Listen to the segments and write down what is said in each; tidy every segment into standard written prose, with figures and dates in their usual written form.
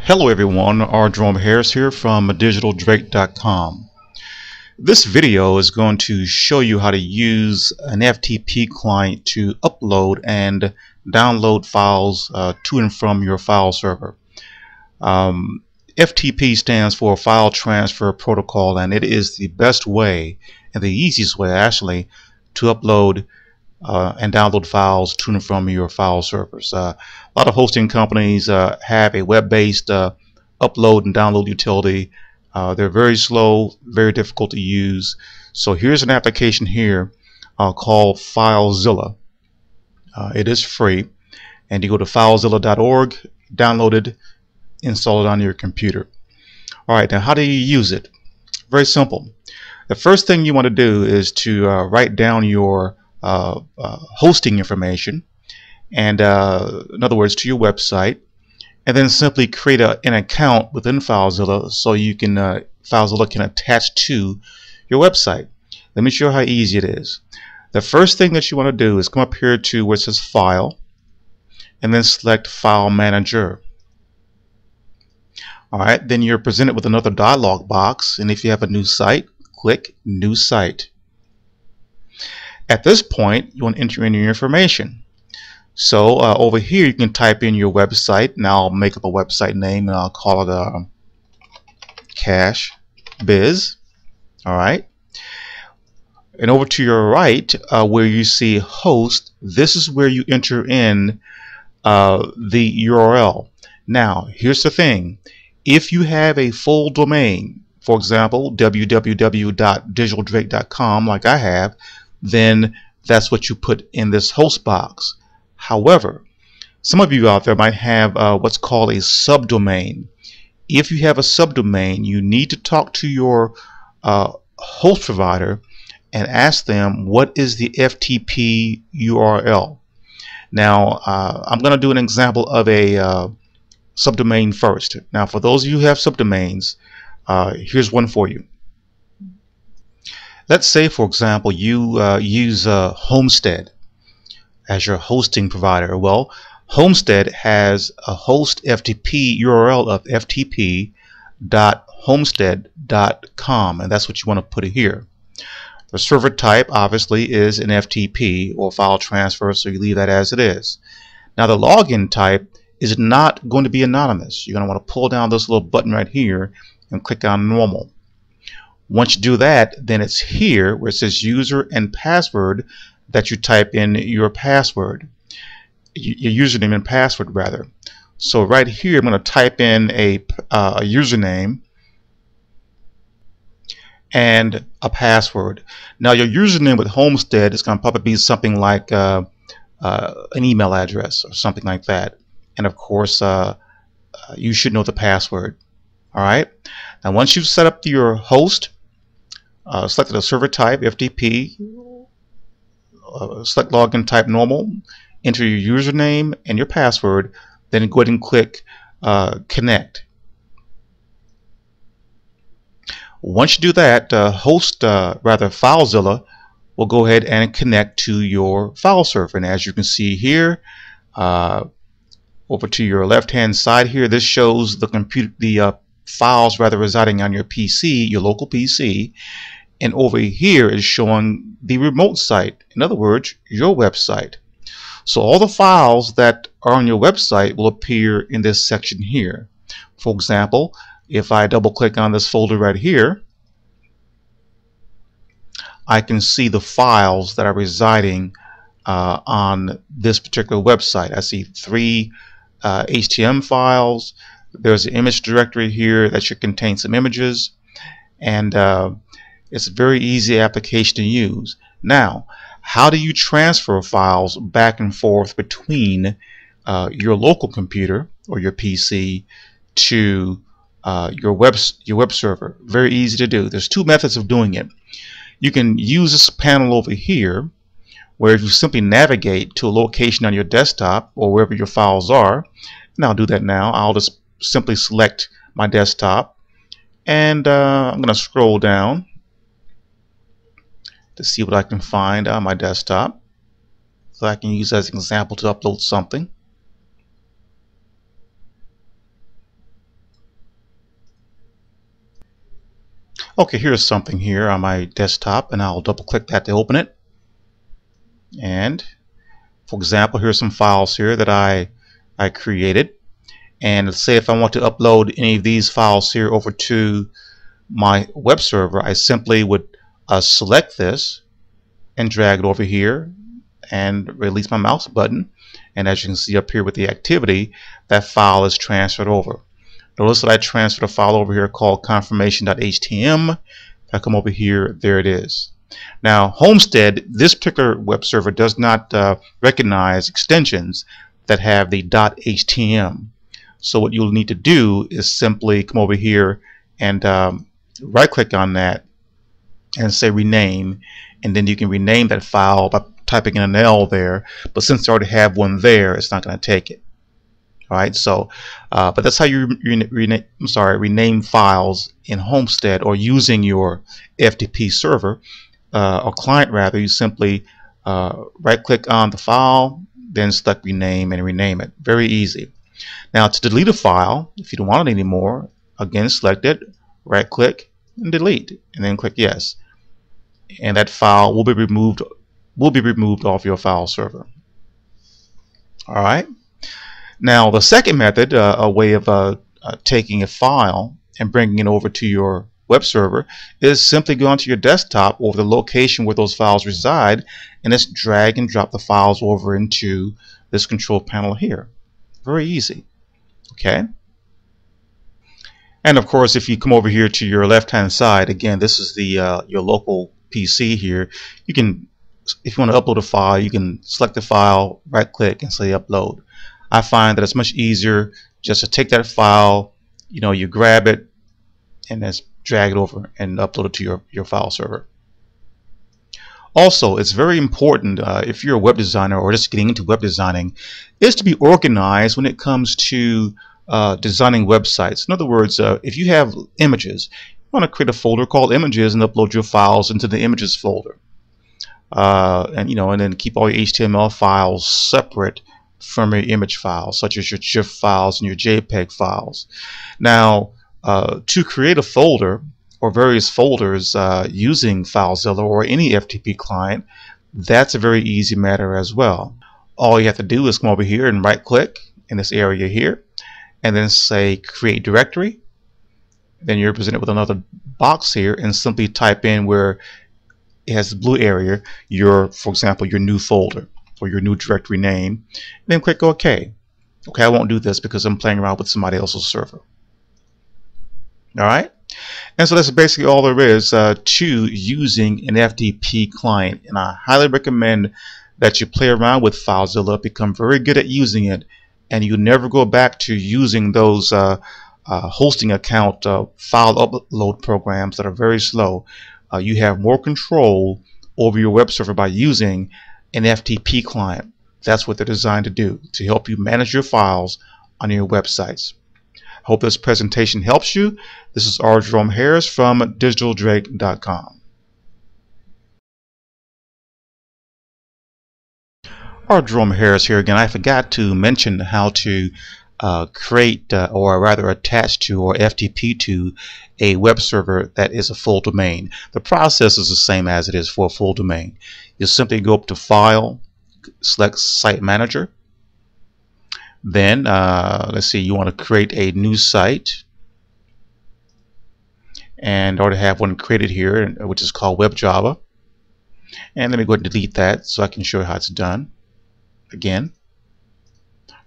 Hello everyone, R. Jerome Harris here from digitaldrake.com. This video is going to show you how to use an FTP client to upload and download files to and from your file server. FTP stands for File Transfer Protocol, and it is the best way and the easiest way actually to upload and download files to and from your file servers. A lot of hosting companies have a web-based upload and download utility. They're very slow, very difficult to use. So here's an application here called FileZilla. It is free, and you go to filezilla.org, download it, install it on your computer. Alright, now how do you use it? Very simple. The first thing you want to do is to write down your hosting information, and in other words, to your website, and then simply create an account within FileZilla so you can FileZilla can attach to your website. Let me show you how easy it is. The first thing that you want to do is come up here to where it says File, and then select File Manager. Alright, then you're presented with another dialog box, and if you have a new site, click New Site. At this point, you want to enter in your information. So over here you can type in your website. Now I'll make up a website name and I'll call it Cash Biz. Alright. And over to your right where you see host, this is where you enter in the URL. Now here's the thing. If you have a full domain, for example www.digitaldrake.com like I have, then that's what you put in this host box. However, some of you out there might have what's called a subdomain. If you have a subdomain, you need to talk to your host provider and ask them what is the FTP URL. Now I'm going to do an example of a subdomain first. Now for those of you who have subdomains, here's one for you. Let's say, for example, you use Homestead as your hosting provider. Well, Homestead has a host FTP URL of ftp.homestead.com, and that's what you want to put here. The server type obviously is an FTP or file transfer, so you leave that as it is. Now the login type is not going to be anonymous. You're going to want to pull down this little button right here and click on Normal. Once you do that, then it's here where it says user and password that you type in your password, your username and password rather. So right here I'm going to type in a username and a password. Now your username with Homestead is going to probably be something like an email address or something like that. And of course you should know the password. Alright, now once you've set up your host, selected a server type, FTP, select login type normal, enter your username and your password, then go ahead and click connect. Once you do that, FileZilla will go ahead and connect to your file server. And as you can see here, over to your left hand side here, this shows the files residing on your PC, your local PC, and over here is showing the remote site, in other words your website. So all the files that are on your website will appear in this section here. For example, if I double click on this folder right here, I can see the files that are residing on this particular website. I see 3 HTML files. There's an image directory here that should contain some images, and it's a very easy application to use. Now, how do you transfer files back and forth between your local computer or your PC to your web server? Very easy to do. There's 2 methods of doing it. You can use this panel over here, where if you simply navigate to a location on your desktop or wherever your files are, and I'll do that now. I'll just simply select my desktop, and I'm going to scroll down to see what I can find on my desktop, so I can use as an example to upload something. Okay, here's something here on my desktop, and I'll double click that to open it. And for example, here's some files here that I created. And let's say if I want to upload any of these files here over to my web server, I simply would select this and drag it over here and release my mouse button, and as you can see up here with the activity, that file is transferred over. Notice that I transferred a file over here called confirmation.htm. If I come over here, there it is. Now Homestead, this particular web server does not recognize extensions that have the .htm. So what you'll need to do is simply come over here and right click on that and say rename, and then you can rename that file by typing in an L there, but since you already have one there, it's not going to take it. Alright, so but that's how you rename files in Homestead, or using your FTP server or client rather. You simply right click on the file, then select rename and rename it. Very easy. Now to delete a file, if you don't want it anymore, again select it, right click and delete, and then click yes, and that file will be removed off your file server. Alright, now the second method, a way of taking a file and bringing it over to your web server, is simply go onto your desktop or the location where those files reside, and just drag and drop the files over into this control panel here. Very easy. Okay, and of course if you come over here to your left hand side, again this is the your local PC here. You can, if you want to upload a file, you can select the file, right click and say upload. I find that it's much easier just to take that file, you grab it and just drag it over and upload it to your file server. Also, it's very important if you're a web designer or just getting into web designing, is to be organized when it comes to designing websites. In other words, if you have images, you want to create a folder called images and upload your files into the images folder. And then keep all your HTML files separate from your image files, such as your GIF files and your JPEG files. Now, to create a folder or various folders using FileZilla or any FTP client, that's a very easy matter as well. All you have to do is come over here and right click in this area here, and then say create directory. Then you're presented with another box here, and simply type in where it has the blue area, for example, your new folder or your new directory name. Then click OK. Okay, I won't do this because I'm playing around with somebody else's server. Alright, and so that's basically all there is to using an FTP client, and I highly recommend that you play around with FileZilla, become very good at using it, and you never go back to using those hosting account file upload programs that are very slow. You have more control over your web server by using an FTP client. That's what they're designed to do, to help you manage your files on your websites. I hope this presentation helps you. This is R. Jerome Harris from DigitalDrake.com. R. Jerome Harris here again. I forgot to mention how to create or rather attach to or FTP to a web server that is a full domain. The process is the same as it is for a full domain. You simply go up to File, select Site Manager. Then let's see, you want to create a new site, and already have one created here, which is called WebJava. And let me go ahead and delete that so I can show you how it's done again.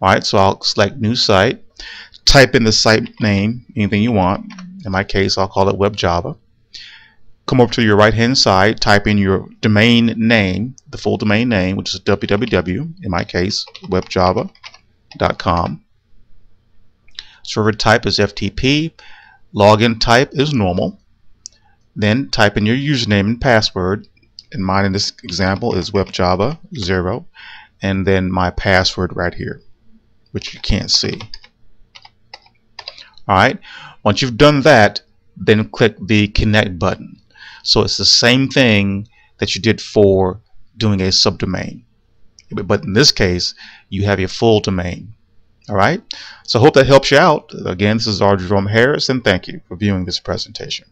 Alright, so I'll select new site, type in the site name, anything you want. In my case, I'll call it WebJava. Come over to your right hand side, type in your domain name, the full domain name, which is www, in my case, webjava.com. Server type is FTP. Login type is normal. Then type in your username and password. And mine in this example is webjava0. And then my password right here, which you can't see. Alright, once you've done that, then click the connect button. So it's the same thing that you did for doing a subdomain, but in this case you have a full domain. Alright, so I hope that helps you out. Again, this is R. Jerome Harris, and thank you for viewing this presentation.